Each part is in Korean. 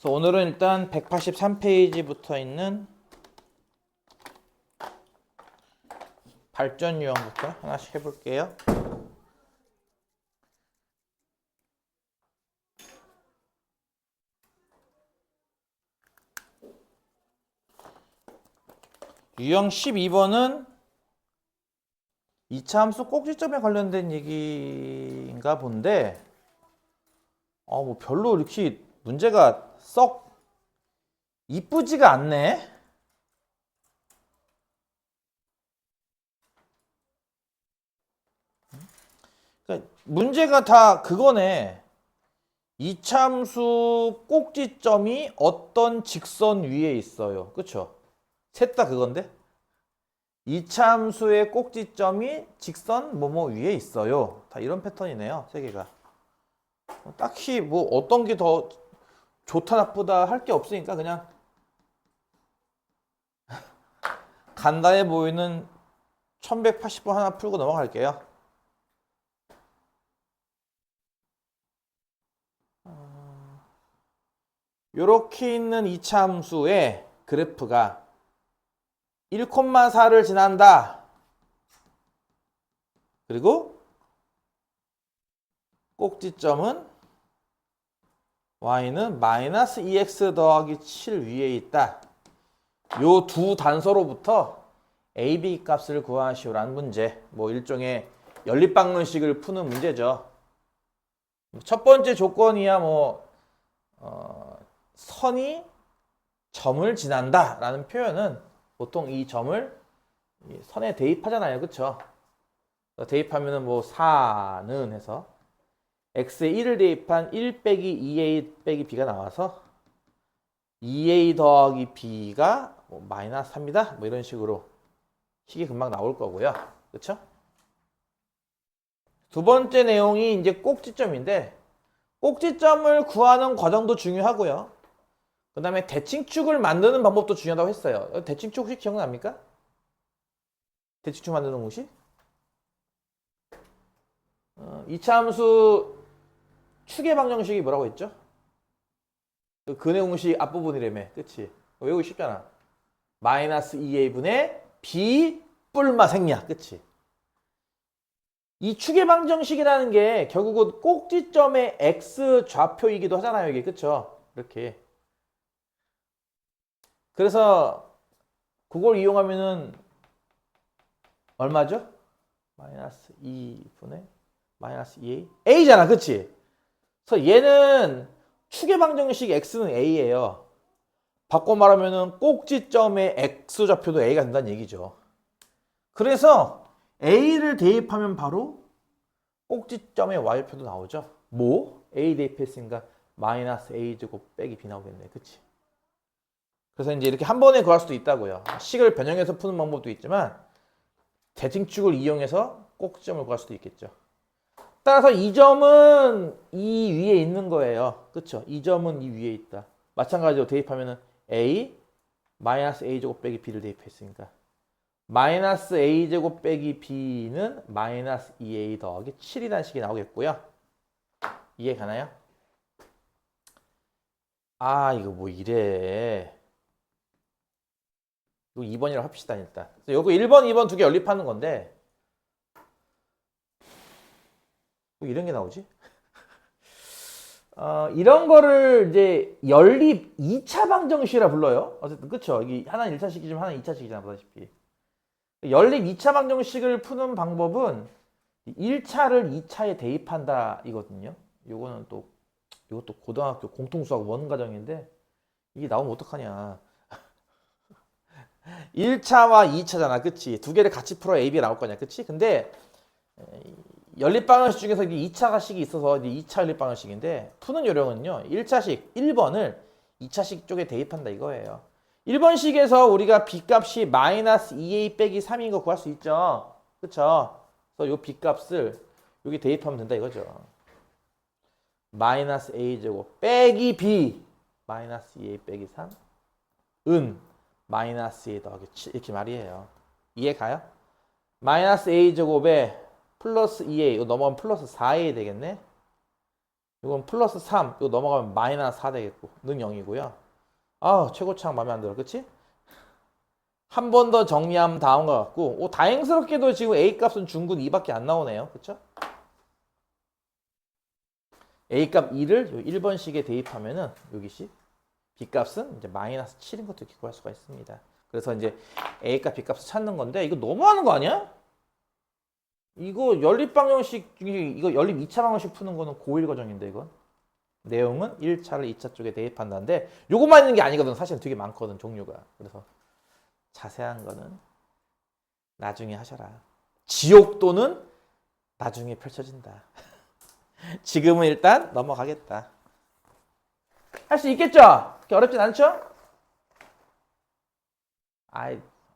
그래서 오늘은 일단 183페이지부터 있는 발전 유형부터 하나씩 해볼게요. 유형 12번은 2차 함수 꼭지점에 관련된 얘기인가 본데 뭐 별로 이렇게 문제가 썩 이쁘지가 않네. 그러니까 문제가 다 그거네. 2차 함수 꼭지점이 어떤 직선 위에 있어요. 그쵸? 셋 다 그건데? 2차 함수의 꼭지점이 직선 뭐뭐 위에 있어요. 다 이런 패턴이네요. 세 개가. 딱히 뭐 어떤 게 더 좋다 나쁘다 할 게 없으니까 그냥 간단해 보이는 1180번 하나 풀고 넘어갈게요. 요렇게 있는 2차 함수의 그래프가 1,4를 지난다. 그리고 꼭지점은 y는 마이너스 2x 더하기 7 위에 있다. 요 두 단서로부터 a, b 값을 구하시오라는 문제. 뭐 일종의 연립방정식을 푸는 문제죠. 첫 번째 조건이야 선이 점을 지난다 라는 표현은 보통 이 점을 선에 대입하잖아요. 그쵸? 대입하면은 4는 해서 x에 1을 대입한 1 빼기 2a 빼기 b가 나와서 2a 더하기 b가 마이너스 3이다. 뭐 이런 식으로 식이 금방 나올 거고요. 그쵸? 두 번째 내용이 이제 꼭지점인데 꼭지점을 구하는 과정도 중요하고요. 그 다음에 대칭축을 만드는 방법도 중요하다고 했어요. 대칭축 혹시 기억납니까? 대칭축 만드는 공식? 2차 함수 축의 방정식이 뭐라고 했죠? 그 근의 공식 앞부분이라며. 그치? 외우기 쉽잖아. 마이너스 2a분의 b 뿔마 생략. 그치? 이 축의 방정식이라는 게 결국은 꼭지점의 x 좌표이기도 하잖아요. 이게. 그쵸? 이렇게. 그래서 그걸 이용하면은 얼마죠? 마이너스 2분의 마이너스 2a. a잖아. 그치? 그래서 얘는 축의 방정식 x는 a예요. 바꿔 말하면은 꼭지점의 x좌표도 a가 된다는 얘기죠. 그래서 a를 대입하면 바로 꼭지점의 y표도 나오죠. a 대입했으니까 마이너스 a제곱 빼기 b 나오겠네. 그치? 그래서 이제 이렇게 한 번에 구할 수도 있다고요. 식을 변형해서 푸는 방법도 있지만 대칭축을 이용해서 꼭지점을 구할 수도 있겠죠. 따라서 이 점은 이 위에 있는 거예요. 그쵸? 이 점은 이 위에 있다. 마찬가지로 대입하면은 a 마이너스 a제곱 빼기 b를 대입했으니까 마이너스 a제곱 빼기 b는 마이너스 2a 더하기 7이라는 식이 나오겠고요. 이해 가나요? 이거 뭐 이래. 이거 2번이라고 합시다 일단. 요거 1번, 2번 두 개 연립하는 건데 뭐 이런 게 나오지? 이런 거를 이제 연립 2차 방정식이라 불러요. 어쨌든 그쵸? 이게 하나는 1차식이지만 하나는 2차식이잖아 보다시피. 연립 2차 방정식을 푸는 방법은 1차를 2차에 대입한다 이거든요. 요거는 또 이것도 고등학교 공통수학 원과정인데 이게 나오면 어떡하냐. 1차와 2차잖아. 그치? 두 개를 같이 풀어 A, B가 나올 거냐. 그치? 근데 연립방정식 중에서 2차식이 있어서 2차 연립방정식인데 푸는 요령은요. 1차식 1번을 2차식 쪽에 대입한다 이거예요. 1번식에서 우리가 B값이 마이너스 2A 빼기 3인 거 구할 수 있죠. 그쵸? 그래서 요 B값을 여기 대입하면 된다 이거죠. 마이너스 A제곱 빼기 B 마이너스 2A 빼기 3 은 마이너스 2 더하기 7 이렇게 말이에요. 이해 가요? 마이너스 A제곱에 플러스 2A 이거 넘어가면 플러스 4A 되겠네. 이건 플러스 3, 이거 넘어가면 마이너스 4 되겠고, 는 0이고요. 아, 최고창 마음에 안 들어, 그치? 한 번 더 정리하면 다음과 같고, 다행스럽게도 지금 A 값은 중근 2밖에 안 나오네요, 그쵸? A 값 2를 1번식에 대입하면은 여기씩 B 값은 이제 마이너스 7인 것도 이렇게 구할 수가 있습니다. 그래서 이제 A 값, B 값을 찾는 건데 이거 너무하는 거 아니야? 이거 연립 방정식 중에 이거 연립 2차 방정식 푸는 거는 고1 과정인데 이건 내용은 1차를 2차 쪽에 대입한다는데 요것만 있는 게 아니거든. 사실은 되게 많거든 종류가. 그래서 자세한 거는 나중에 하셔라. 지옥도는 나중에 펼쳐진다. 지금은 일단 넘어가겠다. 할 수 있겠죠? 그렇게 어렵진 않죠?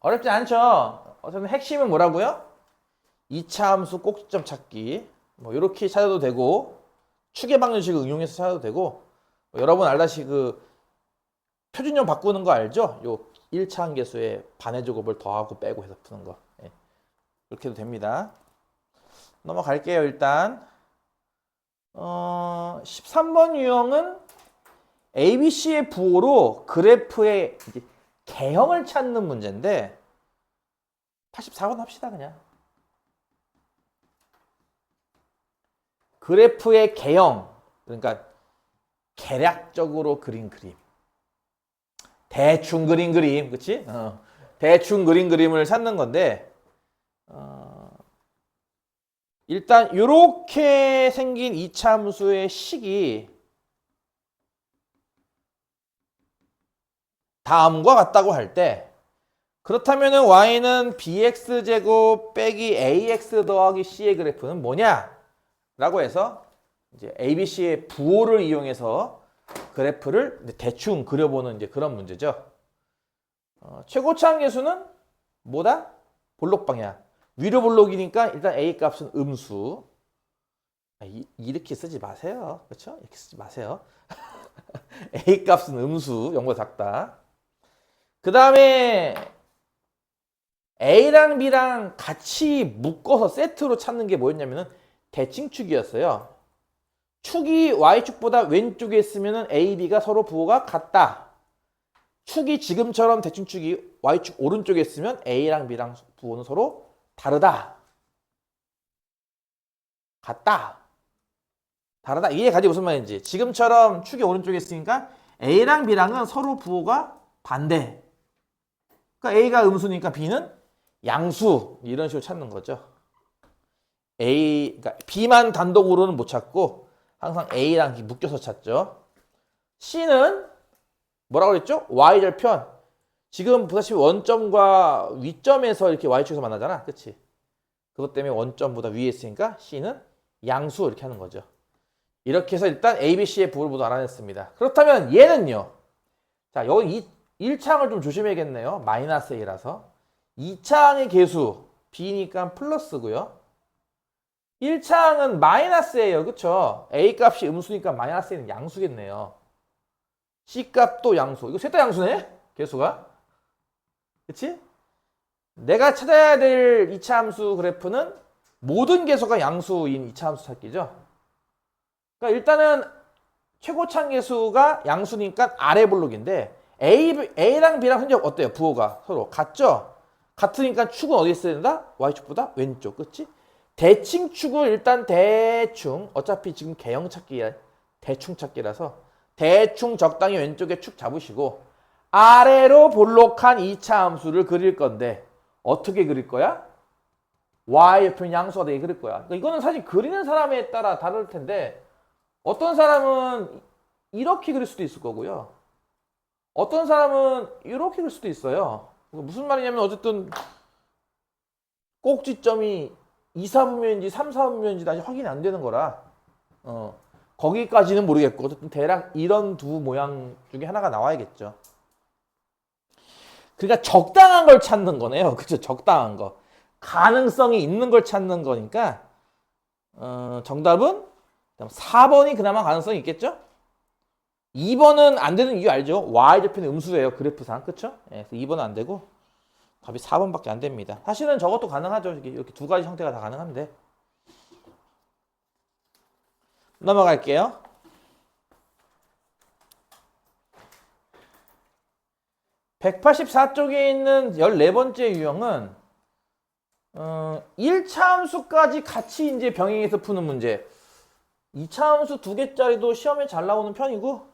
어렵진 않죠? 어쨌든 핵심은 뭐라고요? 2차 함수 꼭지점 찾기. 뭐 이렇게 찾아도 되고 추계 방정식을 응용해서 찾아도 되고 여러분 알다시피 그 표준형 바꾸는 거 알죠? 요 1차 함계수에 반의 제곱을 더하고 빼고 해서 푸는 거. 예. 이렇게 해도 됩니다. 넘어갈게요. 일단 13번 유형은 ABC의 부호로 그래프의 이제 개형을 찾는 문제인데 84번 합시다 그냥. 그래프의 개형, 그러니까 계략적으로 그린 그림. 대충 그린 그림, 그치? 대충 그린 그림을 찾는 건데 일단 이렇게 생긴 2차 함수의 식이 다음과 같다고 할 때 그렇다면은 y는 bx제곱 빼기 ax 더하기 c의 그래프는 뭐냐? 라고 해서 이제 ABC의 부호를 이용해서 그래프를 대충 그려보는 이제 그런 문제죠. 최고차항 계수는 뭐다? 볼록 방향. 위로 볼록이니까 일단 A 값은 음수. 이렇게 쓰지 마세요. 그렇죠? 이렇게 쓰지 마세요. A 값은 음수, 0보다 작다. 그 다음에 A랑 B랑 같이 묶어서 세트로 찾는 게 뭐였냐면은 대칭축이었어요. 축이 Y축보다 왼쪽에 있으면 A, B가 서로 부호가 같다. 축이 지금처럼 대칭축이 Y축 오른쪽에 있으면 A랑 B랑 부호는 서로 다르다. 같다. 다르다. 이해가지 무슨 말인지. 지금처럼 축이 오른쪽에 있으니까 A랑 B랑은 서로 부호가 반대. 그러니까 A가 음수니까 B는 양수. 이런 식으로 찾는 거죠. 그러니까 B만 단독으로는 못 찾고 항상 A랑 묶여서 찾죠. C는 뭐라고 그랬죠? Y절편. 지금 보다시피 원점과 위점에서 이렇게 Y축에서 만나잖아. 그치? 그것 때문에 원점보다 위에 있으니까 C는 양수 이렇게 하는 거죠. 이렇게 해서 일단 A, B, C의 부호를 모두 알아냈습니다. 그렇다면 얘는요. 자, 여기 1차항을 좀 조심해야겠네요. 마이너스 A라서. 2차항의 계수 B니까 플러스고요. 1차항은 마이너스예요. 그쵸? A 값이 음수니까 마이너스 A는 양수겠네요. C 값도 양수. 이거 셋 다 양수네? 계수가. 그치? 내가 찾아야 될 2차 함수 그래프는 모든 계수가 양수인 2차 함수 찾기죠. 그러니까 일단은 최고차항 계수가 양수니까 아래 볼록인데 A랑 B랑 현재 어때요? 부호가 서로 같죠? 같으니까 축은 어디 있어야 된다? Y축보다 왼쪽. 그치? 대칭축을 일단 대충 어차피 지금 개형 찾기야 대충 찾기라서 대충 적당히 왼쪽에 축 잡으시고 아래로 볼록한 2차 함수를 그릴 건데 어떻게 그릴 거야? Y옆에 양수가 되게 그릴 거야. 그러니까 이거는 사실 그리는 사람에 따라 다를 텐데 어떤 사람은 이렇게 그릴 수도 있을 거고요. 어떤 사람은 이렇게 그릴 수도 있어요. 무슨 말이냐면 어쨌든 꼭지점이 2, 4분면인지 3, 4분면인지 아직 확인이 안 되는 거라 거기까지는 모르겠고 어쨌든 대략 이런 두 모양 중에 하나가 나와야겠죠. 그러니까 적당한 걸 찾는 거네요. 그죠? 적당한 거. 가능성이 있는 걸 찾는 거니까 정답은 4번이 그나마 가능성이 있겠죠? 2번은 안 되는 이유 알죠? Y절편이 음수예요. 그래프상. 그쵸? 네, 그래서 2번은 안 되고 답이 4번밖에 안 됩니다. 사실은 저것도 가능하죠. 이렇게 두 가지 형태가 다 가능한데. 넘어갈게요. 184쪽에 있는 14번째 유형은 1차 함수까지 같이 이제 병행해서 푸는 문제. 2차 함수 2개짜리도 시험에 잘 나오는 편이고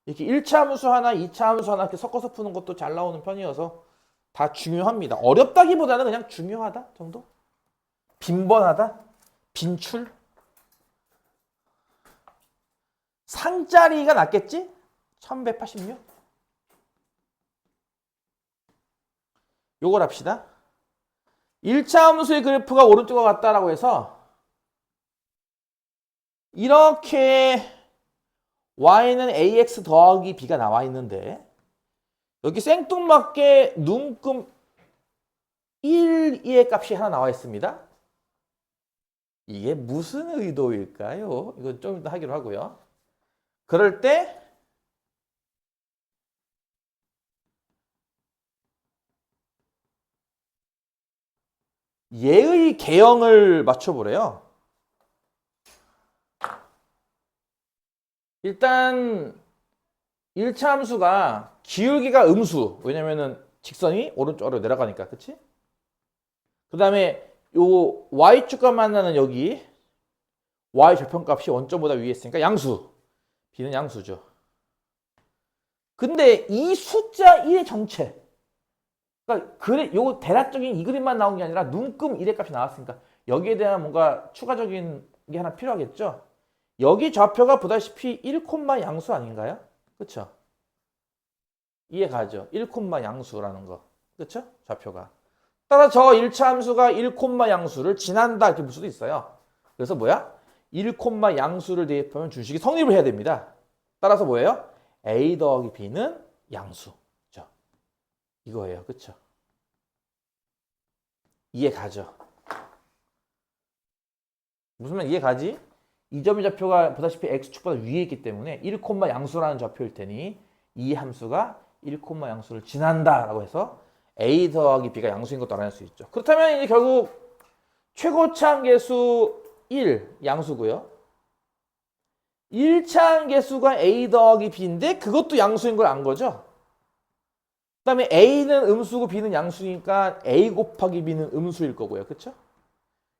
이렇게 1차 함수 하나, 2차 함수 하나 이렇게 섞어서 푸는 것도 잘 나오는 편이어서 다 중요합니다. 어렵다기보다는 그냥 중요하다 정도? 빈번하다? 빈출? 상자리가 낫겠지? 1186? 요걸 합시다. 1차 함수의 그래프가 오른쪽과 같다라고 해서 이렇게 y는 ax 더하기 b가 나와 있는데 여기 생뚱맞게 눈금 1의 값이 하나 나와 있습니다. 이게 무슨 의도일까요? 이건 좀 이따 하기로 하고요. 그럴 때 얘의 개형을 맞춰보래요. 일단 1차 함수가 기울기가 음수. 왜냐면은 직선이 오른쪽으로 내려가니까. 그치? 그 다음에 요 y축과 만나는 여기 y 절편값이 원점보다 위에 있으니까 양수. b는 양수죠. 근데 이 숫자 1의 정체. 그러니까 요 대략적인 이 그림만 나온 게 아니라 눈금 1의 값이 나왔으니까 여기에 대한 뭔가 추가적인 게 하나 필요하겠죠? 여기 좌표가 보다시피 1, 양수 아닌가요? 그쵸? 이해 가죠? 1, 양수라는 거. 그쵸? 좌표가. 따라서 저 1차 함수가 1, 양수를 지난다 이렇게 볼 수도 있어요. 그래서 뭐야? 1, 양수를 대입하면 준식이 성립을 해야 됩니다. 따라서 뭐예요? a 더하기 b는 양수. 그쵸? 이거예요. 그쵸? 이해 가죠? 무슨 말 이해 가지? 이 점의 좌표가 보다시피 x축보다 위에 있기 때문에 1, 양수라는 좌표일 테니 이 함수가 1, 양수를 지난다라고 해서 a 더하기 b가 양수인 것도 알아낼 수 있죠. 그렇다면 이제 결국 최고차 함계수 1 양수고요. 1차 함계수가 a 더하기 b인데 그것도 양수인 걸 안 거죠. 그 다음에 a는 음수고 b는 양수니까 a 곱하기 b는 음수일 거고요. 그렇죠?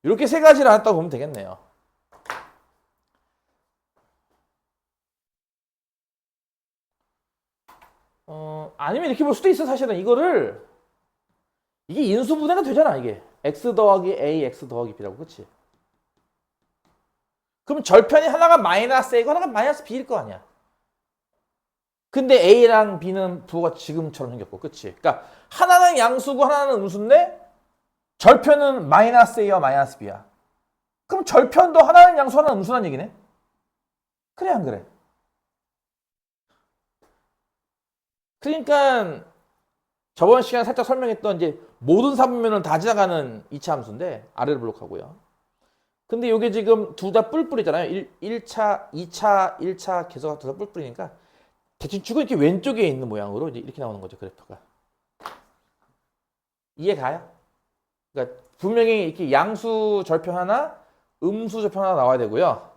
이렇게 세 가지를 알았다고 보면 되겠네요. 아니면 이렇게 볼 수도 있어. 사실은 이거를 이게 인수분해가 되잖아. 이게 x 더하기 a, x 더하기 b라고. 그치? 그럼 절편이 하나가 마이너스 a고 하나가 마이너스 b일 거 아니야. 근데 a랑 b는 부호가 지금처럼 생겼고. 그치? 그러니까 하나는 양수고 하나는 음수인데 절편은 마이너스 a와 마이너스 b야. 그럼 절편도 하나는 양수 하나는 음수란 얘기네. 그래 안 그래? 그러니까 저번 시간에 살짝 설명했던 이제 모든 사분면은 다 지나가는 2차 함수인데 아래를 블록하고요. 근데 이게 지금 둘 다 뿔뿔이잖아요. 1차, 2차, 1차 계속 둘 다 뿔뿔이니까 대충 축은 이렇게 왼쪽에 있는 모양으로 이제 이렇게 나오는 거죠. 그래프가. 이해 가요? 그러니까 분명히 이렇게 양수 절편 하나, 음수 절편 하나 나와야 되고요.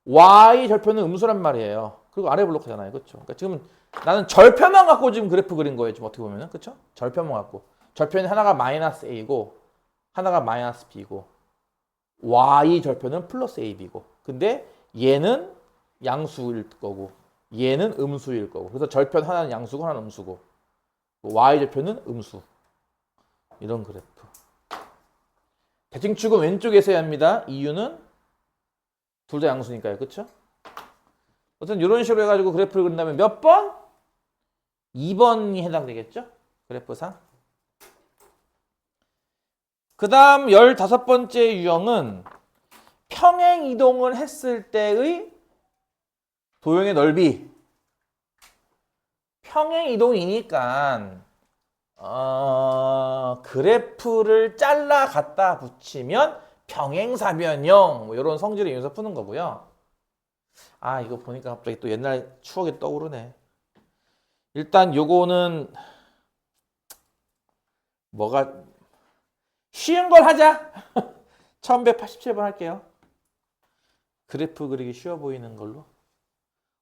y 절편은 음수란 말이에요. 그리고 아래 블록하잖아요. 그렇죠? 그러니까 지금 나는 절편만 갖고 지금 그래프 그린 거예요. 지금 어떻게 보면은. 그렇죠? 절편만 갖고. 절편이 하나가 마이너스 a고 하나가 마이너스 b고 y 절편은 플러스 ab고. 근데 얘는 양수일 거고 얘는 음수일 거고. 그래서 절편 하나는 양수고 하나는 음수고 y 절편은 음수. 이런 그래프. 대칭축은 왼쪽에서 해야 합니다. 이유는 둘 다 양수니까요. 그렇죠? 어쨌든 이런 식으로 해가지고 그래프를 그린다면 몇 번? 2번이 해당되겠죠? 그래프상. 그 다음 15번째 유형은 평행 이동을 했을 때의 도형의 넓이. 평행 이동이니까 그래프를 잘라 갖다 붙이면 평행사변형 뭐 이런 성질을 이용해서 푸는 거고요. 아 이거 보니까 갑자기 또 옛날 추억이 떠오르네. 일단 요거는 뭐가 쉬운 걸 하자. 1187번 할게요. 그래프 그리기 쉬워 보이는 걸로.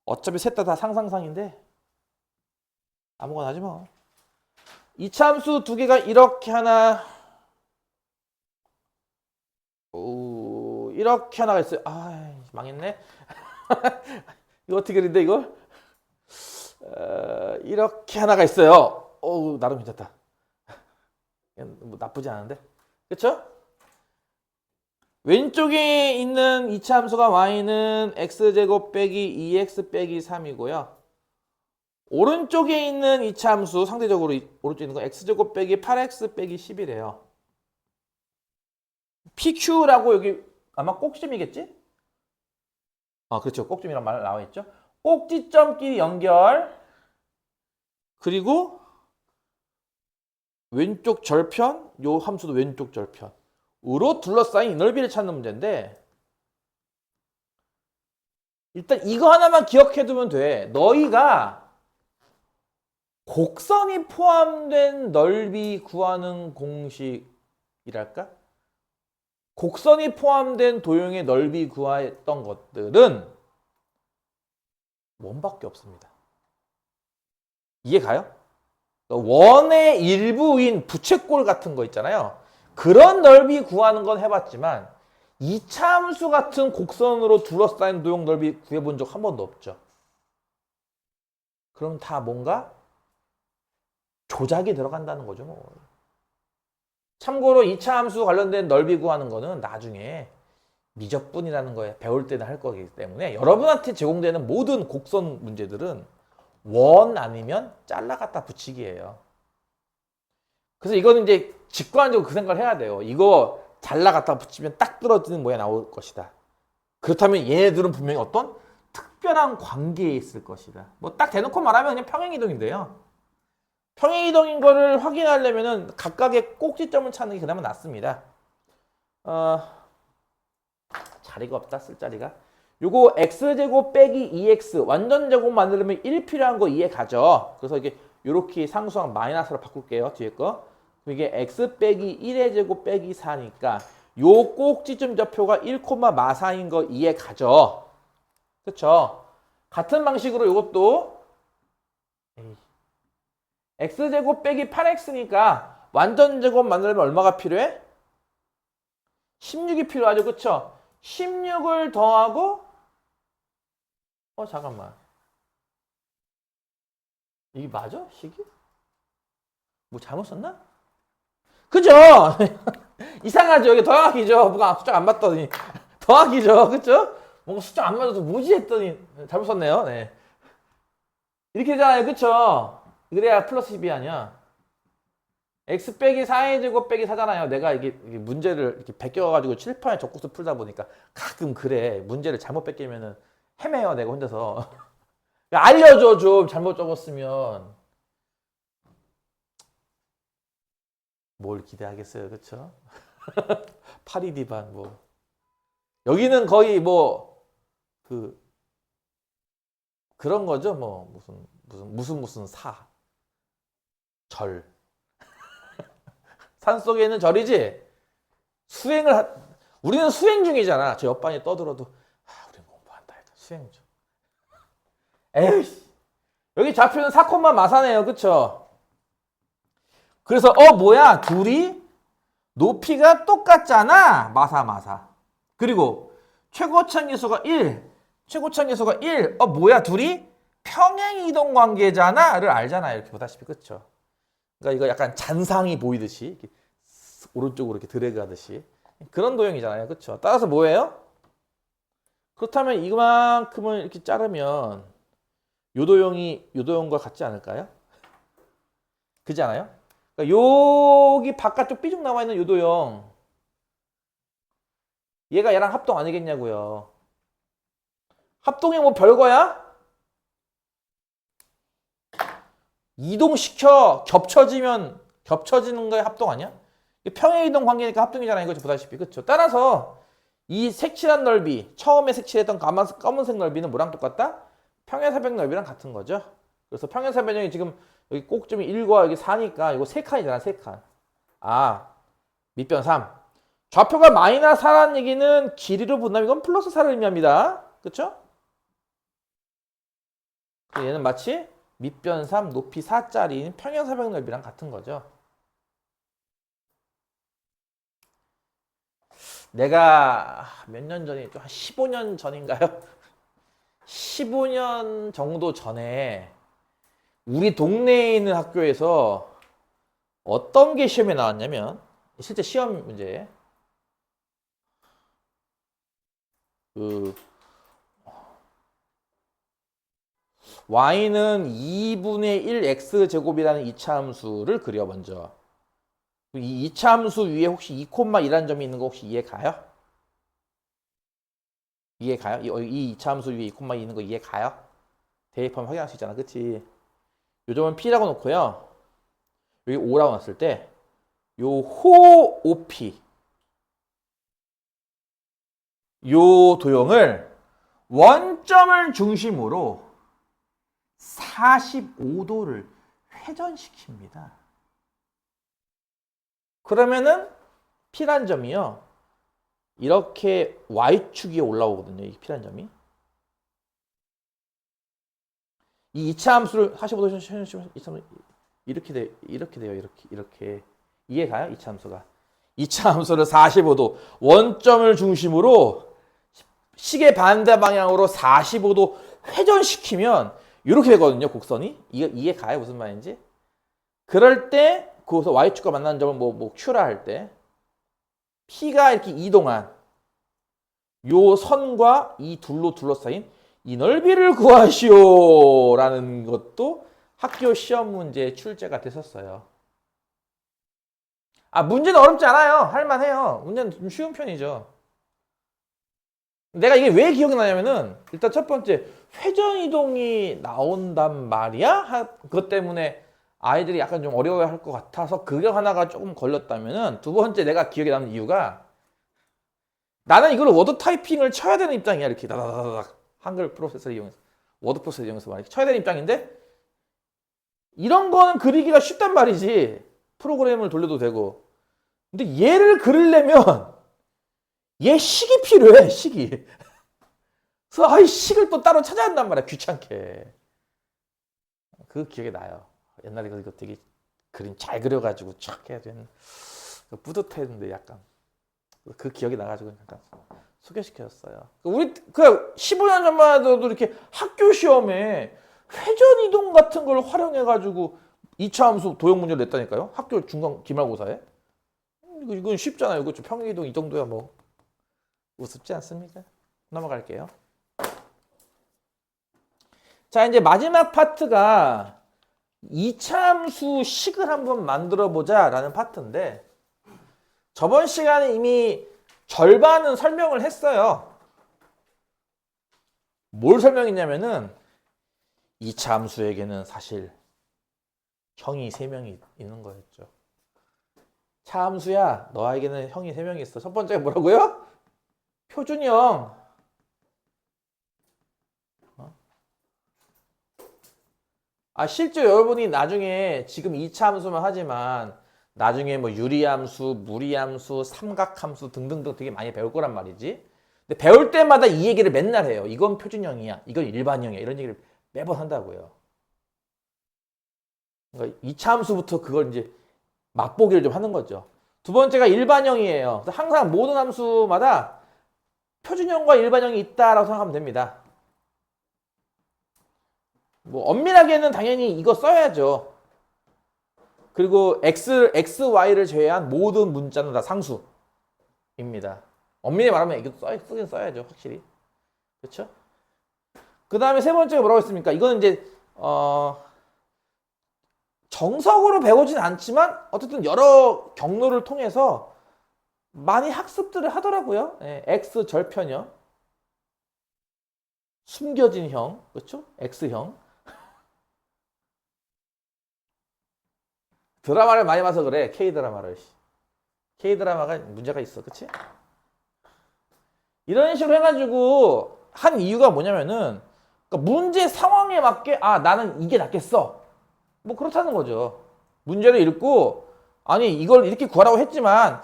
어차피 셋 다 상상상인데 아무거나 하지 뭐. 이차함수 두 개가 이렇게 하나, 오, 이렇게 하나가 있어요. 아, 망했네. 이거 어떻게 그린데 이거? 이렇게 하나가 있어요. 오, 나름 괜찮다. 뭐 나쁘지 않은데, 그렇죠? 왼쪽에 있는 이차함수가 y는 x제곱 빼기 2x 빼기 3이고요. 오른쪽에 있는 이차함수 상대적으로 오른쪽에 있는 건 x제곱 빼기 8x 빼기 10이래요. PQ라고 여기 아마 꼭지점이겠지? 아, 그렇죠. 꼭지점이란 말 나와 있죠. 꼭지점끼리 연결. 그리고 왼쪽 절편, 요 함수도 왼쪽 절편으로 둘러싸인 넓이를 찾는 문제인데, 일단 이거 하나만 기억해두면 돼. 너희가 곡선이 포함된 넓이 구하는 공식이랄까? 곡선이 포함된 도형의 넓이 구했던 것들은 원밖에 없습니다. 이해 가요? 원의 일부인 부채꼴 같은 거 있잖아요. 그런 넓이 구하는 건 해봤지만 이차함수 같은 곡선으로 둘러싸인 도형 넓이 구해본 적 한 번도 없죠. 그럼 다 뭔가 조작이 들어간다는 거죠. 뭐. 참고로 이차함수 관련된 넓이 구하는 거는 나중에 미적분이라는 거에 배울 때는 할 거기 때문에 여러분한테 제공되는 모든 곡선 문제들은 원 아니면 잘라 갖다 붙이기예요. 그래서 이거는 이제 직관적으로 그 생각을 해야 돼요. 이거 잘라 갖다 붙이면 딱 떨어지는 모양이 나올 것이다. 그렇다면 얘네들은 분명히 어떤 특별한 관계에 있을 것이다. 뭐 딱 대놓고 말하면 그냥 평행이동인데요. 평행이동인 거를 확인하려면은 각각의 꼭지점을 찾는 게 그나마 낫습니다. 자리가 없다, 쓸 자리가. 요거 x제곱 빼기 2x 완전 제곱 만들려면 1 필요한 거 이해 가죠. 그래서 이게 요렇게 상수항 마이너스로 바꿀게요. 뒤에 거. 이게 x 빼기 1의 제곱 빼기 4니까 요 꼭지점 좌표가 1,4인 거 이해 가죠. 그쵸? 같은 방식으로 요것도 x제곱 빼기 8x니까 완전 제곱 만들려면 얼마가 필요해? 16이 필요하죠. 그쵸? 16을 더하고 잠깐만. 이게 맞아? 식이? 뭐 잘못 썼나? 그죠? 이상하죠? 이게 더하기죠? 뭐가 숫자 안 맞더니. 더하기죠? 그쵸? 뭔가 숫자 안 맞아서 뭐지 했더니 잘못 썼네요. 네. 이렇게 되잖아요. 그쵸? 그래야 플러스 10이 아니야. x 빼기 4의 제곱 빼기 4잖아요. 내가 이게 문제를 이렇게 베껴가지고 칠판에 적고서 풀다 보니까 가끔 그래. 문제를 잘못 베끼면은 헤매요. 내가 혼자서. 알려줘 좀 잘못 적었으면. 뭘 기대하겠어요. 그쵸? 파리디반 뭐. 여기는 거의 뭐 그런 거죠. 뭐 무슨 사. 절. 산속에 있는 절이지. 우리는 수행 중이잖아. 저 옆반이 떠들어도 우리는 공부한다. 수행 중. 에이씨. 여기 좌표는 4콤마 마사네요. 그쵸? 그래서 뭐야? 둘이 높이가 똑같잖아. 마사. 그리고 최고점 계수가 1. 뭐야? 둘이 평행이동 관계잖아.를 알잖아요. 이렇게 보다시피. 그쵸? 그러니까 이거 약간 잔상이 보이듯이 이렇게 오른쪽으로 이렇게 드래그 하듯이 그런 도형이잖아요. 그쵸? 따라서 뭐예요? 그렇다면 이만큼을 이렇게 자르면 요 도형이 요 도형과 같지 않을까요? 그지 않아요? 그러니까 여기 바깥쪽 삐죽 나와 있는 요 도형, 얘가 얘랑 합동 아니겠냐고요. 합동이 뭐 별거야? 이동시켜 겹쳐지는 거에 합동 아니야? 평행이동 관계니까 합동이잖아. 이거 보다시피. 그쵸? 따라서 이 색칠한 넓이, 처음에 색칠했던 검은색 넓이는 뭐랑 똑같다? 평행사변 넓이랑 같은 거죠. 그래서 평행사변형이 지금 여기 꼭점이 1과 여기 4니까 이거 3칸이잖아. 3칸. 밑변 3. 좌표가 마이너스 4라는 얘기는 길이로 본다면 이건 플러스 4를 의미합니다. 그쵸? 얘는 마치 밑변 3, 높이 4짜리인 평행사변 넓이랑 같은 거죠. 내가 몇 년 전에 한 15년 전인가요? 15년 정도 전에 우리 동네에 있는 학교에서 어떤 게 시험에 나왔냐면 실제 시험 문제 그 y는 2분의 1 x제곱이라는 이차함수를 그려 먼저. 이 이차함수 위에 혹시 2,1이라는 점이 있는 거 혹시 이해 가요? 이해 가요? 이 이차함수 위에 2,2 있는 거 이해 가요? 대입하면 확인할 수 있잖아. 그치? 요 점은 P라고 놓고요. 여기 5라고 놨을 때 요 호 OP 요 도형을 원점을 중심으로 45도를 회전시킵니다. 그러면은 P란 점이요. 이렇게 Y축에 올라오거든요. 이 P란 점이. 이 이차함수를 45도 회전시키면 이렇게 돼요. 이렇게. 이해가요? 이차함수가. 이차함수를 45도 원점을 중심으로 시계 반대 방향으로 45도 회전시키면 이렇게 되거든요. 곡선이. 이해 가요? 무슨 말인지? 그럴 때 거기서 Y축과 만나는 점을 뭐 Q라 할 때 P가 이렇게 이동한 요 선과 이 둘로 둘러싸인 이 넓이를 구하시오 라는 것도 학교 시험 문제의 출제가 됐었어요. 문제는 어렵지 않아요. 할만해요. 문제는 좀 쉬운 편이죠. 내가 이게 왜 기억이 나냐면은 일단 첫 번째 회전이동이 나온단 말이야? 그것 때문에 아이들이 약간 좀 어려워할 것 같아서 그게 하나가 조금 걸렸다면은 두 번째 내가 기억에 남는 이유가 나는 이걸 워드 타이핑을 쳐야 되는 입장이야. 이렇게 다다다닥 한글 프로세서를 이용해서 워드 프로세서 이용해서 막 이렇게 쳐야 되는 입장인데 이런 거는 그리기가 쉽단 말이지. 프로그램을 돌려도 되고. 근데 얘를 그리려면 얘 식이 필요해. 식이. 그래서 식을 또 따로 찾아야 한단 말이야. 귀찮게. 그 기억이 나요. 옛날에 이거 되게 그림 잘 그려가지고 촥 해야 되는 뿌듯했는데 약간 그 기억이 나가지고 잠깐 소개시켜줬어요. 우리 15년 전만 해도 이렇게 학교 시험에 회전 이동 같은 걸 활용해가지고 2차 함수 도형 문제를 냈다니까요. 학교 중간 기말고사에. 이건 쉽잖아요. 이거 평행 이동 이 정도야 뭐 우습지 않습니까? 넘어갈게요. 자, 이제 마지막 파트가 2차 함수 식을 한번 만들어 보자 라는 파트인데 저번 시간에 이미 절반은 설명을 했어요. 뭘 설명했냐면은 2차 함수에게는 사실 형이 3명이 있는 거였죠. 차 함수야, 너에게는 형이 3명이 있어. 첫 번째가 뭐라고요? 표준형. 실제 여러분이 나중에 지금 2차 함수만 하지만 나중에 뭐 유리함수, 무리함수, 삼각함수 등등등 되게 많이 배울 거란 말이지. 근데 배울 때마다 이 얘기를 맨날 해요. 이건 표준형이야. 이건 일반형이야. 이런 얘기를 매번 한다고요. 그러니까 2차 함수부터 그걸 이제 맛보기를 좀 하는 거죠. 두 번째가 일반형이에요. 그래서 항상 모든 함수마다 표준형과 일반형이 있다라고 생각하면 됩니다. 뭐 엄밀하게는 당연히 이거 써야죠. 그리고 x, y를 제외한 모든 문자는 다 상수입니다. 엄밀히 말하면 이것도 쓰긴 써야죠. 확실히. 그렇죠? 그 다음에 세 번째가 뭐라고 했습니까? 이거는 이제 정석으로 배우진 않지만 어쨌든 여러 경로를 통해서 많이 학습들을 하더라고요. x 절편형, 숨겨진 형, 그렇죠? x형. 드라마를 많이 봐서 그래. K드라마를. K드라마가 문제가 있어. 그치? 이런 식으로 해가지고 한 이유가 뭐냐면은 그러니까 문제 상황에 맞게 나는 이게 낫겠어. 뭐 그렇다는 거죠. 문제를 읽고 아니 이걸 이렇게 구하라고 했지만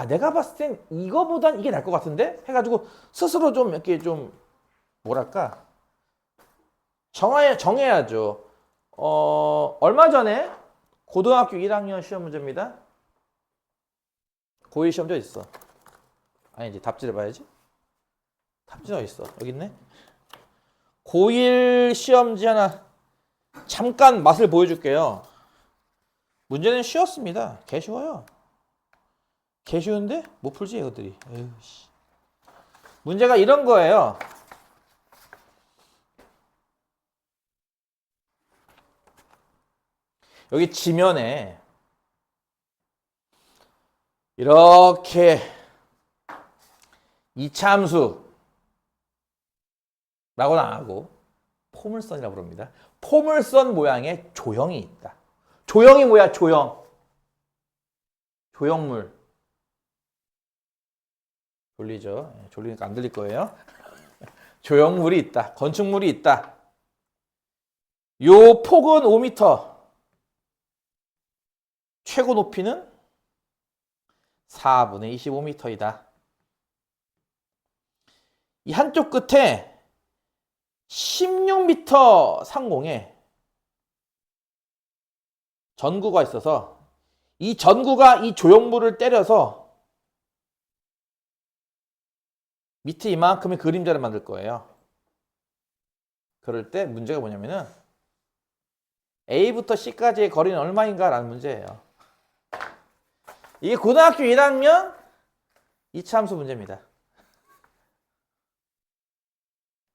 내가 봤을 땐 이거보단 이게 나을 것 같은데? 해가지고 스스로 좀 이렇게 좀 뭐랄까 정해야죠. 얼마 전에 고등학교 1학년 시험 문제입니다. 고1 시험지 어디 있어? 아니지, 답지를 봐야지. 답지는 어디 있어? 여기 있네. 고1 시험지 하나 잠깐 맛을 보여줄게요. 문제는 쉬웠습니다. 개 쉬워요. 개 쉬운데 못 풀지 이것들이. 에휴, 씨. 문제가 이런 거예요. 여기 지면에 이렇게 이차함수라고는 안 하고 포물선이라고 부릅니다. 포물선 모양의 조형이 있다. 조형이 뭐야? 조형. 조형물. 졸리죠? 졸리니까 안 들릴 거예요. 조형물이 있다. 건축물이 있다. 요 폭은 5m. 최고 높이는 4분의 25m이다. 이 한쪽 끝에 16m 상공에 전구가 있어서 이 전구가 이 조형물을 때려서 밑에 이만큼의 그림자를 만들 거예요. 그럴 때 문제가 뭐냐면은 A부터 C까지의 거리는 얼마인가 라는 문제예요. 이게 고등학교 1학년 2차 함수 문제입니다.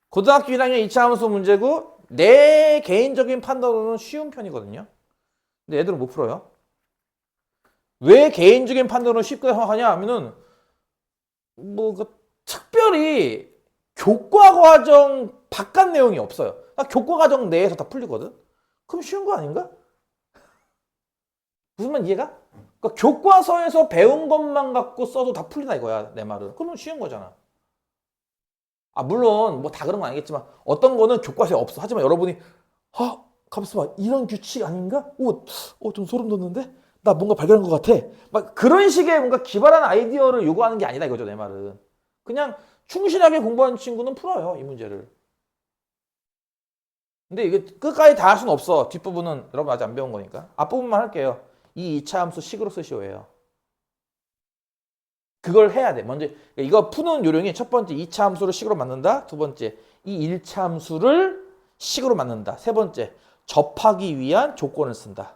고등학교 1학년 2차 함수 문제고 내 개인적인 판단으로는 쉬운 편이거든요. 근데 애들은 못 풀어요. 왜 개인적인 판단으로 쉽게 생각하냐 하면은 특별히 교과 과정 바깥 내용이 없어요. 교과 과정 내에서 다 풀리거든. 그럼 쉬운 거 아닌가? 무슨 말 이해가? 그러니까 교과서에서 배운 것만 갖고 써도 다 풀리나 이거야, 내 말은. 그러면 쉬운 거잖아. 물론 뭐 다 그런 건 아니겠지만 어떤 거는 교과서에 없어. 하지만 여러분이 가만있어 봐. 이런 규칙 아닌가? 좀 소름 돋는데? 나 뭔가 발견한 것 같아. 막 그런 식의 뭔가 기발한 아이디어를 요구하는 게 아니다 이거죠, 내 말은. 그냥 충실하게 공부하는 친구는 풀어요, 이 문제를. 근데 이게 끝까지 다 할 수는 없어. 뒷부분은 여러분 아직 안 배운 거니까. 앞부분만 할게요. 이 2차 함수 식으로 쓰시오예요. 그걸 해야 돼. 먼저 이거 푸는 요령이 첫 번째 2차 함수를 식으로 만든다. 두 번째 이 1차 함수를 식으로 만든다. 세 번째 접하기 위한 조건을 쓴다.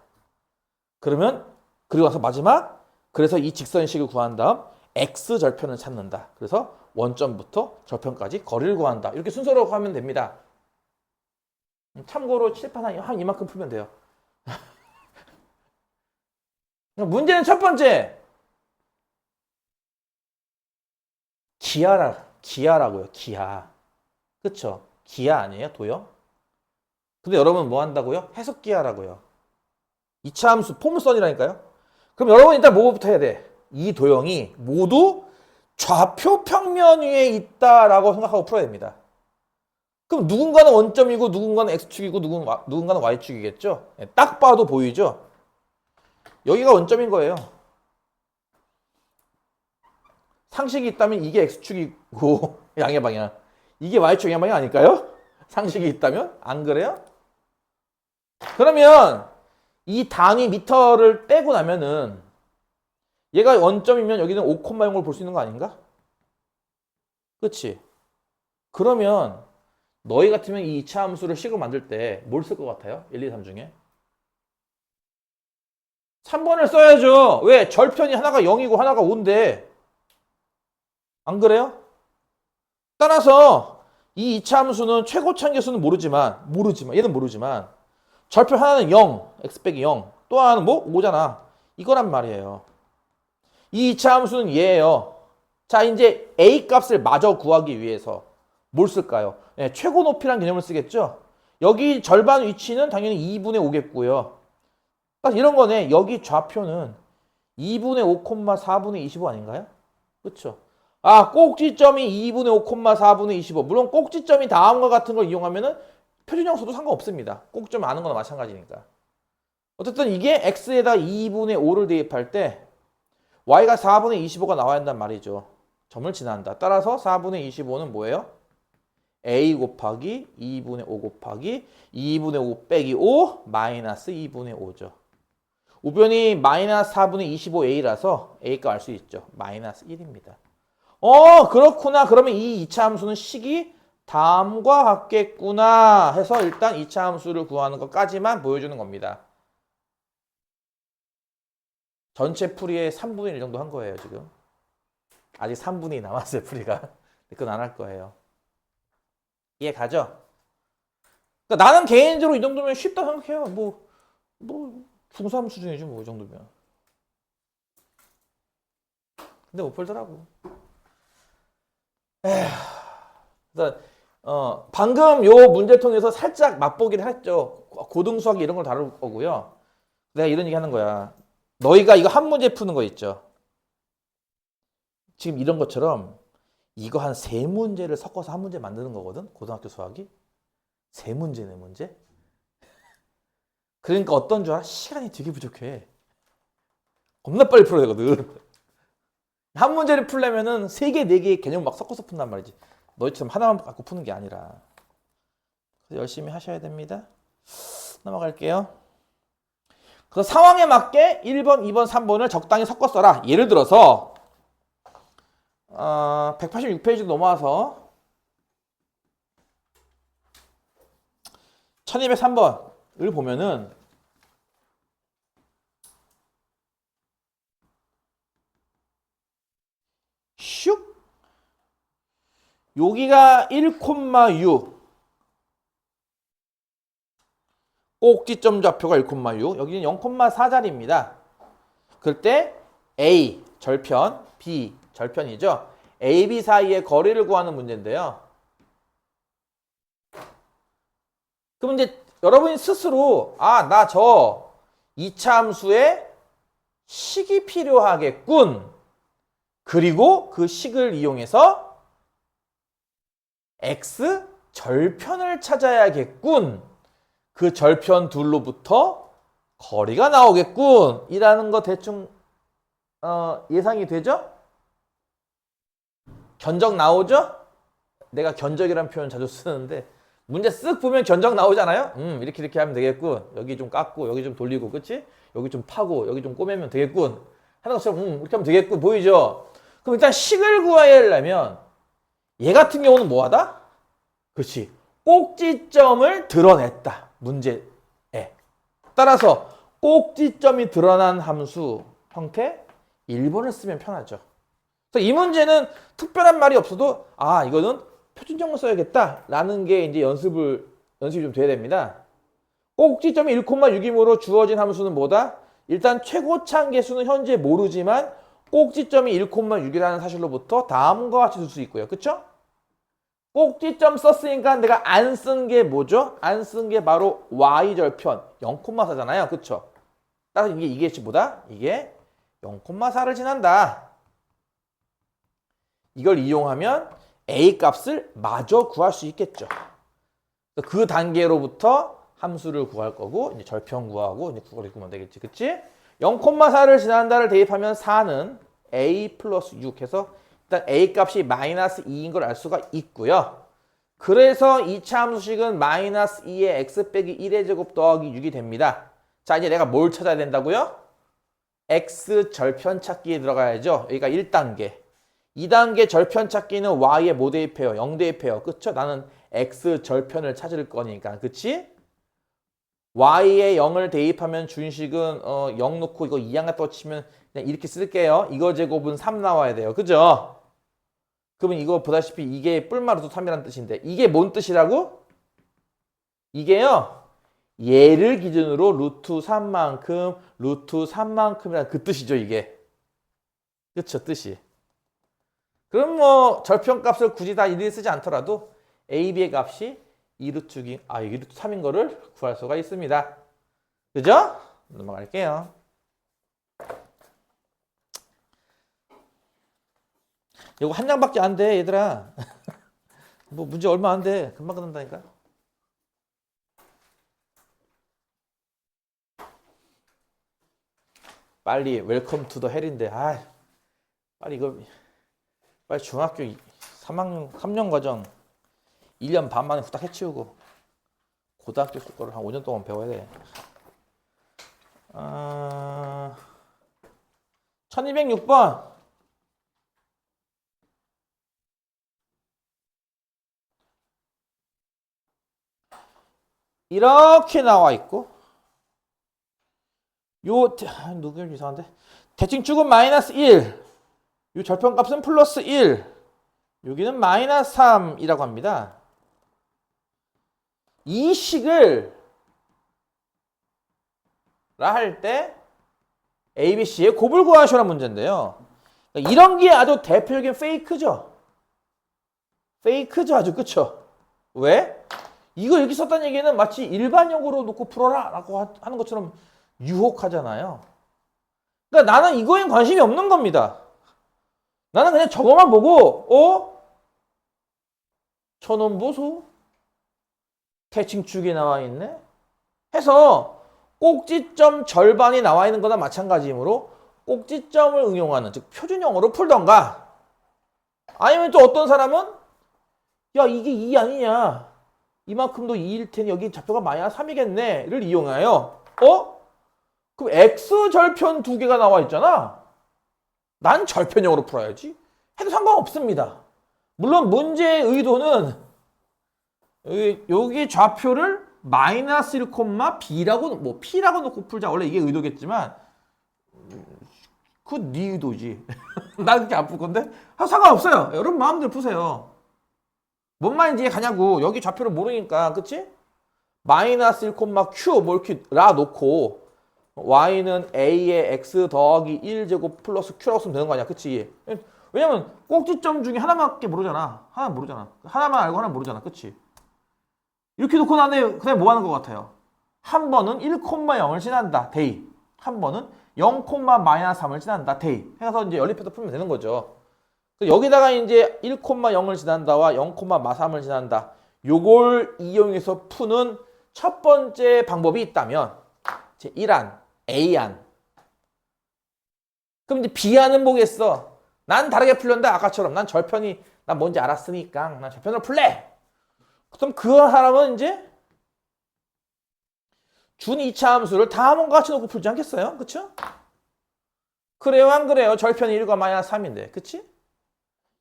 그러면 그리고 나서 마지막 그래서 이 직선식을 구한 다음 x절편을 찾는다. 그래서 원점부터 절편까지 거리를 구한다. 이렇게 순서로 하면 됩니다. 참고로 칠판 한 이만큼 풀면 돼요. 문제는 첫 번째 기하라고요. 기하. 그쵸? 기하 아니에요? 도형? 근데 여러분 뭐 한다고요? 해석기하라고요. 2차 함수 포물선이라니까요. 그럼 여러분 일단 뭐부터 해야 돼? 이 도형이 모두 좌표 평면 위에 있다라고 생각하고 풀어야 됩니다. 그럼 누군가는 원점이고 누군가는 x축이고 누군가는 y축이겠죠? 딱 봐도 보이죠? 여기가 원점인 거예요. 상식이 있다면 이게 x축이고 양의 방향. 이게 y축 양의 방향 아닐까요? 상식이 있다면? 안 그래요? 그러면 이 단위 미터를 떼고 나면은 얘가 원점이면 여기는 5,0을 볼 수 있는 거 아닌가? 그치? 그러면 너희 같으면 이 2차 함수를 식으로 만들 때 뭘 쓸 것 같아요? 1, 2, 3 중에? 3번을 써야죠. 왜? 절편이 하나가 0이고 하나가 5인데. 안 그래요? 따라서 이 2차 함수는 최고차 계수는 모르지만 얘는 모르지만 절편 하나는 0, x 빼기 0, 또 하나는 뭐? 5잖아. 이거란 말이에요. 이 2차 함수는 얘예요. 자, 이제 a 값을 마저 구하기 위해서 뭘 쓸까요? 최고 높이란 개념을 쓰겠죠? 여기 절반 위치는 당연히 2분의 5겠고요. 이런 거네. 여기 좌표는 2분의 5, 4분의 25 아닌가요? 그렇죠? 꼭지점이 2분의 5, 4분의 25. 물론 꼭지점이 다음과 같은 걸 이용하면은 표준형 써도 상관없습니다. 꼭지점 아는 거나 마찬가지니까. 어쨌든 이게 x에다 2분의 5를 대입할 때 y가 4분의 25가 나와야 한단 말이죠. 점을 지난다. 따라서 4분의 25는 뭐예요? a 곱하기 2분의 5 곱하기 2분의 5 빼기 5 마이너스 2분의 5죠. 우변이 마이너스 4분의 25a라서 a값 알 수 있죠. 마이너스 1입니다. 그렇구나. 그러면 이 2차 함수는 식이 다음과 같겠구나 해서 일단 2차 함수를 구하는 것까지만 보여주는 겁니다. 전체 풀이의 3분의 1 정도 한 거예요, 지금. 아직 3분의 2 남았어요, 풀이가. 그건 안 할 거예요. 이해 가죠? 그러니까 나는 개인적으로 이 정도면 쉽다 생각해요. 뭐 중3 수준이지 뭐 이 정도면. 근데 못 풀더라고. 그래서 방금 요 문제 통해서 살짝 맛보기를 했죠. 고등수학 이런 걸 다룰 거고요. 내가 이런 얘기 하는 거야. 너희가 이거 한 문제 푸는 거 있죠. 지금 이런 것처럼 이거 한 3문제를 섞어서 한 문제 만드는 거거든. 고등학교 수학이. 3문제, 4문제. 그러니까 어떤 줄 알아? 시간이 되게 부족해. 겁나 빨리 풀어야 되거든. 한 문제를 풀려면은 3개, 4개의 개념 막 섞어서 푼단 말이지. 너희처럼 하나만 갖고 푸는 게 아니라. 그래서 열심히 하셔야 됩니다. 넘어갈게요. 그래서 상황에 맞게 1번, 2번, 3번을 적당히 섞어 써라. 예를 들어서 186페이지 넘어와서 1203번을 보면은 슉 여기가 1,6 꼭지점 좌표가 1,6 여기는 0,4짜리입니다. 그럴 때 A 절편, B 절편이죠. A, B 사이의 거리를 구하는 문제인데요. 그럼 이제 여러분이 스스로 나 저 2차 함수에 식이 필요하겠군. 그리고 그 식을 이용해서 x 절편을 찾아야겠군. 그 절편 둘로부터 거리가 나오겠군. 이라는 거 대충 예상이 되죠? 견적 나오죠? 내가 견적이라는 표현 자주 쓰는데 문제 쓱 보면 견적 나오잖아요? 이렇게 하면 되겠군. 여기 좀 깎고 여기 좀 돌리고 그치? 여기 좀 파고 여기 좀 꼬매면 되겠군. 하는 것처럼 이렇게 하면 되겠군. 보이죠? 그럼 일단 식을 구해야 하려면 얘 같은 경우는 뭐하다? 그렇지. 꼭지점을 드러냈다. 문제에. 따라서 꼭지점이 드러난 함수 형태 1번을 쓰면 편하죠. 그래서 이 문제는 특별한 말이 없어도 이거는 표준정을 써야겠다 라는 게 이제 연습이 좀 돼야 됩니다. 꼭지점이 1,6이므로 주어진 함수는 뭐다? 일단 최고차항 개수는 현재 모르지만 꼭지점이 1,6이라는 사실로부터 다음과 같이 쓸 수 있고요. 그쵸? 꼭지점 썼으니까 내가 안 쓴 게 뭐죠? 안 쓴 게 바로 y절편 0,4잖아요. 그쵸? 따라서 이게 뭐다? 이게 0,4를 지난다. 이걸 이용하면 a 값을 마저 구할 수 있겠죠. 그 단계로부터 함수를 구할 거고 이제 절편 구하고 이제 그걸 구하면 되겠지. 그치? 0,4를 지난다를 대입하면 4는 a 플러스 6 해서 일단 a 값이 마이너스 2인 걸 알 수가 있고요. 그래서 2차 함수식은 마이너스 2의 x 빼기 1의 제곱 더하기 6이 됩니다. 자, 이제 내가 뭘 찾아야 된다고요? x 절편 찾기에 들어가야죠. 여기가 1단계. 2단계 절편 찾기는 y에 뭐 대입해요? 0 대입해요. 그쵸? 나는 x 절편을 찾을 거니까. 그치? y에 0을 대입하면 준식은 0 놓고 이거 2 갖다 치면 그냥 이렇게 쓸게요. 이거 제곱은 3 나와야 돼요. 그죠? 그러면 이거 보다시피 이게 뿔마루트 3이라는 뜻인데 이게 뭔 뜻이라고? 이게요. 얘를 기준으로 루트 3만큼이라는 그 뜻이죠. 이게. 그쵸? 뜻이. 그럼 뭐 절편값을 굳이 다 일일이 쓰지 않더라도 a, b의 값이 2루트 3인 거를 구할 수가 있습니다. 그죠? 넘어갈게요. 이거 한 장밖에 안 돼, 얘들아. 뭐 문제 얼마 안 돼. 금방 끝난다니까. 빨리 웰컴 투 더 헬인데. 빨리 이거 빨리 중학교 3년 과정 1년 반 만에 후딱 해치우고 고등학교 거를 한 5년 동안 배워야 돼. 1206번. 이렇게 나와 있고 누구를 이상한데? 대칭축은 마이너스 1. 요 절편값은 플러스 1. 여기는 마이너스 3이라고 합니다. 이 식을 할 때 ABC의 곱을 구하시라는 문제인데요. 이런 게 아주 대표적인 페이크죠. 페이크죠, 아주. 그쵸? 왜? 이거 이렇게 썼다는 얘기는 마치 일반역으로 놓고 풀어라 라고 하는 것처럼 유혹하잖아요. 그러니까 나는 이거엔 관심이 없는 겁니다. 나는 그냥 저거만 보고 천원보수 대칭축이 나와 있네 해서 꼭지점 절반이 나와 있는 거나 마찬가지이므로 꼭지점을 응용하는, 즉 표준형으로 풀던가, 아니면 또 어떤 사람은 야 이게 2 아니냐, 이만큼도 2일 테니 여기 좌표가 마이너스 3이겠네 를 이용하여 그럼 X절편 두 개가 나와 있잖아, 난 절편형으로 풀어야지 해도 상관없습니다. 물론 문제의 의도는 여기 좌표를 마이너스 1, B라고 P라고 놓고 풀자, 원래 이게 의도겠지만 그건 네 의도지. 난 그렇게 안 풀 건데 상관없어요. 여러분 마음대로 푸세요. 뭔 말인지 가냐고. 여기 좌표를 모르니까, 그치? 마이너스 1, Q 뭐 이렇게 라 놓고 y는 a의 x 더하기 1제곱 플러스 q라고 쓰면 되는 거 아니야, 그치? 왜냐면 꼭지점 중에 하나밖에 모르잖아. 하나만 모르잖아. 하나만 알고 하나만 모르잖아, 그치? 이렇게 놓고 나는 그냥 뭐 하는 것 같아요? 한 번은 1,0을 지난다, 데이. 한 번은 0,-3을 지난다, 데이. 해서 이제 연립해서 풀면 되는 거죠. 여기다가 이제 1,0을 지난다와 0,-3을 지난다, 요걸 이용해서 푸는 첫 번째 방법이 있다면 제 1안, A안. 그럼 이제 B안은 뭐겠어? 난 다르게 풀렸는데 아까처럼 난 절편이 난 뭔지 알았으니까 난 절편으로 풀래. 그럼 그 사람은 이제 준 2차 함수를 다 한번과 같이 놓고 풀지 않겠어요? 그쵸? 그래요, 안 그래요? 절편이 1과 마이너스 3인데, 그치?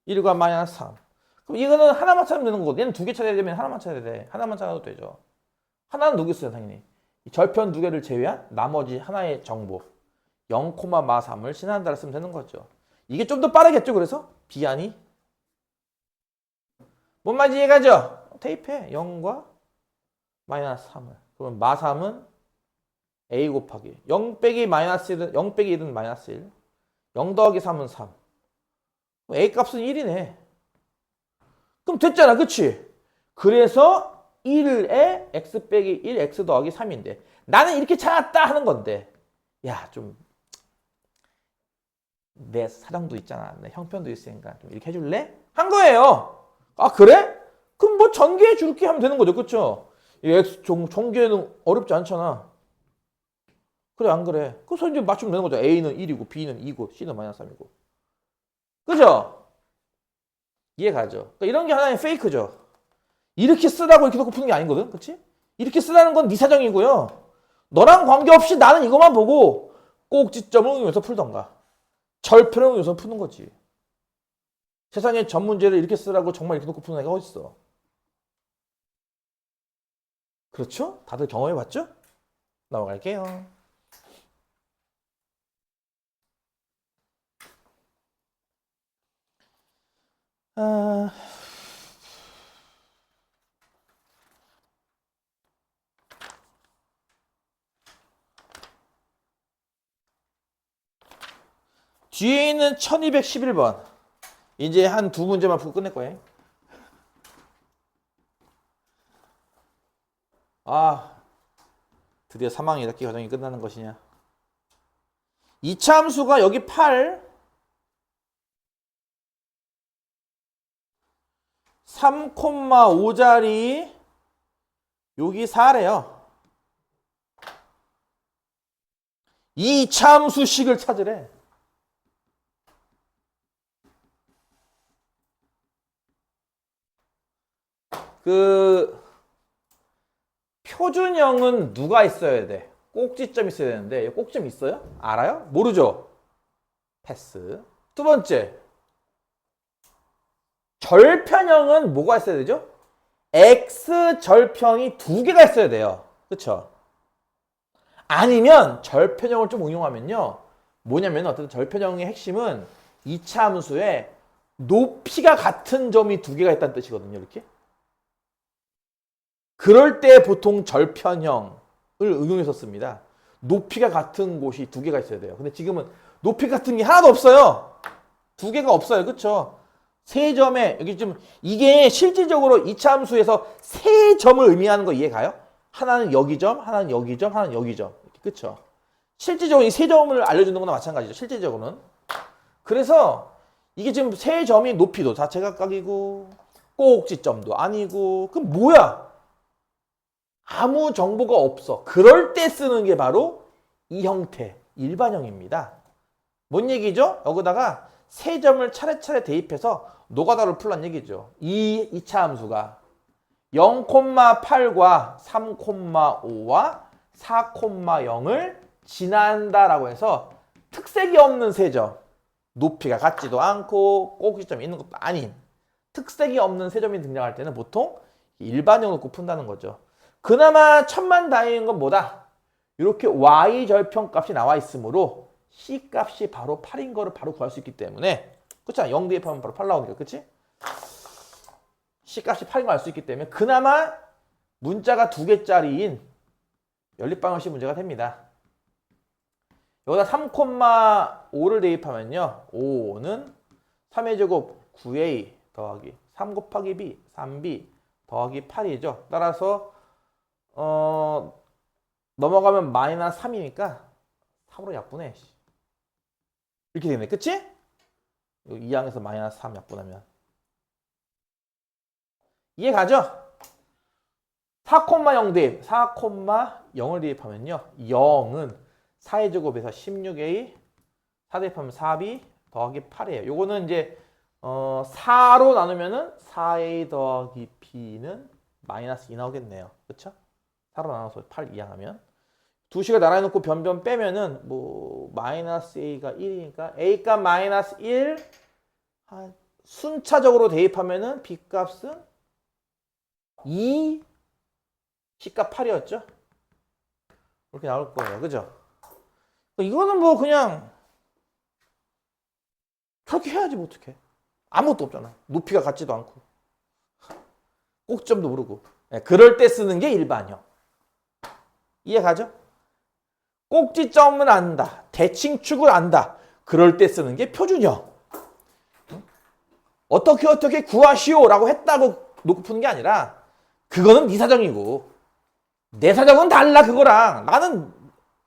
1과 마이너스 3. 그럼 이거는 하나만 찾으면 되는 거고, 얘는 두 개 찾아야 되면 하나만 찾아야 돼. 하나만 찾아도 되죠. 하나는 누구겠어요, 당연히? 절편 두 개를 제외한 나머지 하나의 정보 0,-3을 지난다를 쓰면 되는 거죠. 이게 좀 더 빠르겠죠. 그래서 B안이 뭔 말인지 이해가죠? 대입해. 0과 마이너스 3을. 그러면 마3은 A 곱하기 0 빼기 마이너스 1은 0 빼기 1은 마이너스 1. 0 더하기 3은 3. A 값은 1이네. 그럼 됐잖아, 그치? 그래서 1에 x 빼기 1, x 더하기 3인데 나는 이렇게 찾았다 하는 건데, 야, 좀 내 사정도 있잖아, 내 형편도 있으니까 좀 이렇게 해줄래? 한 거예요. 아, 그래? 그럼 뭐 전개해 줄게 하면 되는 거죠, 그쵸? 이 x 전개는 어렵지 않잖아. 그래, 안 그래? 그래서 이제 맞추면 되는 거죠. A는 1이고 B는 2고 C는 마이너스 3이고. 그죠? 이해가죠? 그러니까 이런 게 하나의 페이크죠. 이렇게 쓰라고 이렇게 놓고 푸는 게 아니거든, 그치? 이렇게 쓰라는 건 네 사정이고요. 너랑 관계없이 나는 이것만 보고 꼭지점을 응용해서 풀던가 절편을 응용해서 푸는 거지. 세상에 전 문제를 이렇게 쓰라고 정말 이렇게 놓고 푸는 애가 어딨어. 그렇죠? 다들 경험해봤죠? 넘어갈게요. 뒤에 있는 1211번. 이제 한 두 문제만 풀고 끝낼 거예요. 아, 드디어 3학년 1학기 과정이 끝나는 것이냐. 2차 함수가 여기 8, 3,5자리 여기 4래요. 이 2차 함수식을 찾으래. 그 표준형은 누가 있어야 돼? 꼭지점 있어야 되는데 꼭지점 있어요? 알아요? 모르죠? 패스. 두 번째, 절편형은 뭐가 있어야 되죠? x 절편이 두 개가 있어야 돼요. 그쵸? 아니면 절편형을 좀 응용하면요, 뭐냐면 어떤 절편형의 핵심은 이차 함수에 높이가 같은 점이 두 개가 있다는 뜻이거든요. 이렇게. 그럴 때 보통 절편형을 응용해서 씁니다. 높이가 같은 곳이 두 개가 있어야 돼요. 근데 지금은 높이 같은 게 하나도 없어요. 두 개가 없어요. 그쵸? 세 점에, 여기 좀, 이게 실질적으로 이차 함수에서 세 점을 의미하는 거 이해가요? 하나는 여기 점, 하나는 여기 점, 하나는 여기 점. 그쵸? 실질적으로 이 세 점을 알려주는 거나 마찬가지죠. 실질적으로는. 그래서 이게 지금 세 점이 높이도 자체각각이고 꼭지점도 아니고, 그럼 뭐야? 아무 정보가 없어. 그럴 때 쓰는 게 바로 이 형태, 일반형입니다. 뭔 얘기죠? 여기다가 세 점을 차례차례 대입해서 노가다를 풀란 얘기죠. 이 2차 함수가 0,8과 3,5와 4,0을 지난다라고 해서 특색이 없는 세 점, 높이가 같지도 않고 꼭지점이 있는 것도 아닌 특색이 없는 세 점이 등장할 때는 보통 일반형을 놓고 푼다는 거죠. 그나마 천만다행인 건 뭐다? 이렇게 y 절편값이 나와 있으므로 c 값이 바로 8인 거를 바로 구할 수 있기 때문에, 그렇잖아. 0 대입하면 바로 8 나오니까, 그치? c 값이 8인 걸 알 수 있기 때문에 그나마 문자가 두 개짜리인 연립방정식 문제가 됩니다. 여기다 3,5를 대입하면요, 5는 3의 제곱 9a 더하기 3 곱하기 b 3b 더하기 8이죠. 따라서 넘어가면 마이너스 3이니까 3으로 약분해. 이렇게 되네. 그치? 2항에서 마이너스 3 약분하면. 이해가죠? 4,0 대입. 4,0을 대입하면요, 0은 4의 제곱에서 16a 4 대입하면 4b 더하기 8이에요. 요거는 이제 4로 나누면은 4a 더하기 b는 마이너스 2 나오겠네요. 그쵸? 4로 나눠서 8 이항하면 두 식을 나눠 놓고 변변 빼면은 뭐 마이너스 a가 1이니까 a 값 마이너스 1 순차적으로 대입하면은 b 값은 2 c 값 8이었죠? 이렇게 나올 거예요. 그죠? 이거는 뭐 그냥 그렇게 해야지 뭐 어떡해. 아무것도 없잖아. 높이가 같지도 않고 꼭점도 모르고. 그럴 때 쓰는 게 일반형. 이해가죠? 꼭지점을 안다. 대칭축을 안다. 그럴 때 쓰는 게 표준형. 어떻게 구하시오 라고 했다고 놓고 푸는 게 아니라 그거는 네 사정이고 내 사정은 달라. 그거랑 나는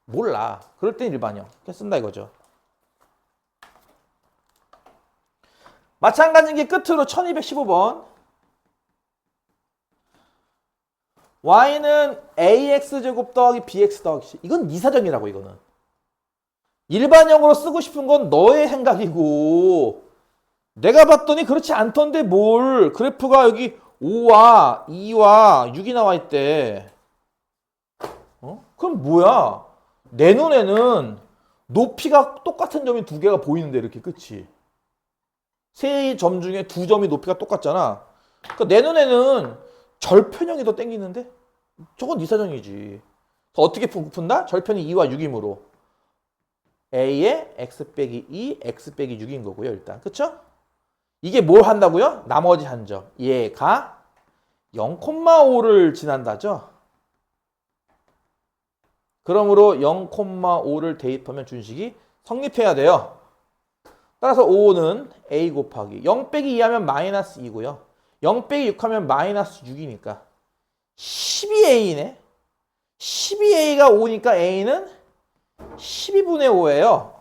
몰라. 그럴 땐 일반형 이렇게 쓴다 이거죠. 마찬가지인 게 끝으로 1215번. y는 ax제곱 더하기 bx 더하기 c. 이건 네 사정이라고. 이거는 일반형으로 쓰고 싶은 건 너의 생각이고 내가 봤더니 그렇지 않던데 뭘. 그래프가 여기 5와 2와 6이 나와 있대. 그럼 뭐야? 내 눈에는 높이가 똑같은 점이 두 개가 보이는데 이렇게. 그치? 세 점 중에 두 점이 높이가 똑같잖아. 그러니까 내 눈에는 절편형이 더 땡기는데? 저건 네 사정이지. 어떻게 푼다? 절편이 2와 6이므로 a의 x 빼기 2, x 빼기 6인 거고요. 일단. 그쵸? 이게 뭘 한다고요? 나머지 한 점. 얘가 0,5를 지난다죠? 그러므로 0,5를 대입하면 준식이 성립해야 돼요. 따라서 5는 a 곱하기 0 빼기 2 하면 마이너스 2고요. 0 빼기 6 하면 마이너스 6이니까 12a네. 12a가 5니까 a는 12분의 5예요.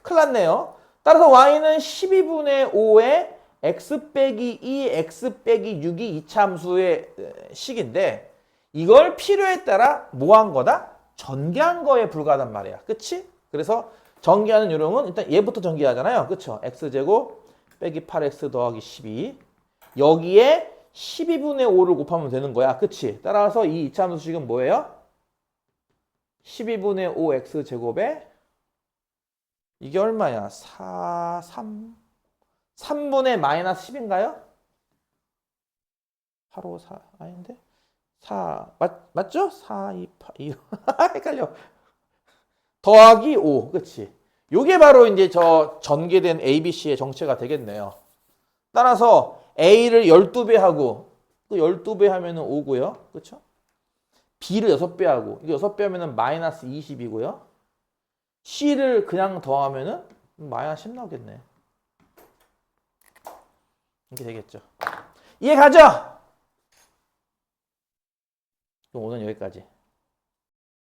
큰일 났네요. 따라서 y는 12분의 5에 x 빼기 2, x 빼기 6이 2차 함수의 식인데 이걸 필요에 따라 뭐 한 거다? 전개한 거에 불과하단 말이야. 그치? 그래서 전개하는 요령은 일단 얘부터 전개하잖아요. 그쵸? x제곱 빼기 8x 더하기 12 여기에 12분의 5를 곱하면 되는 거야. 그치? 따라서 이 이차함수식은 뭐예요? 12분의 5x 제곱에 이게 얼마야? 3분의 마이너스 10인가요? 8, 5, 4 아닌데? 4 맞죠? 4, 2, 8, 2 헷갈려. 더하기 5 그치? 요게 바로 이제 저 전개된 ABC의 정체가 되겠네요. 따라서 A를 12배 하고 또 12배 하면은 5고요. 그쵸? B를 6배 하고 이거 6배 하면은 마이너스 20이고요. C를 그냥 더하면은 마이너스 10 나오겠네. 이렇게 되겠죠. 이해 가죠? 그럼 오늘 여기까지.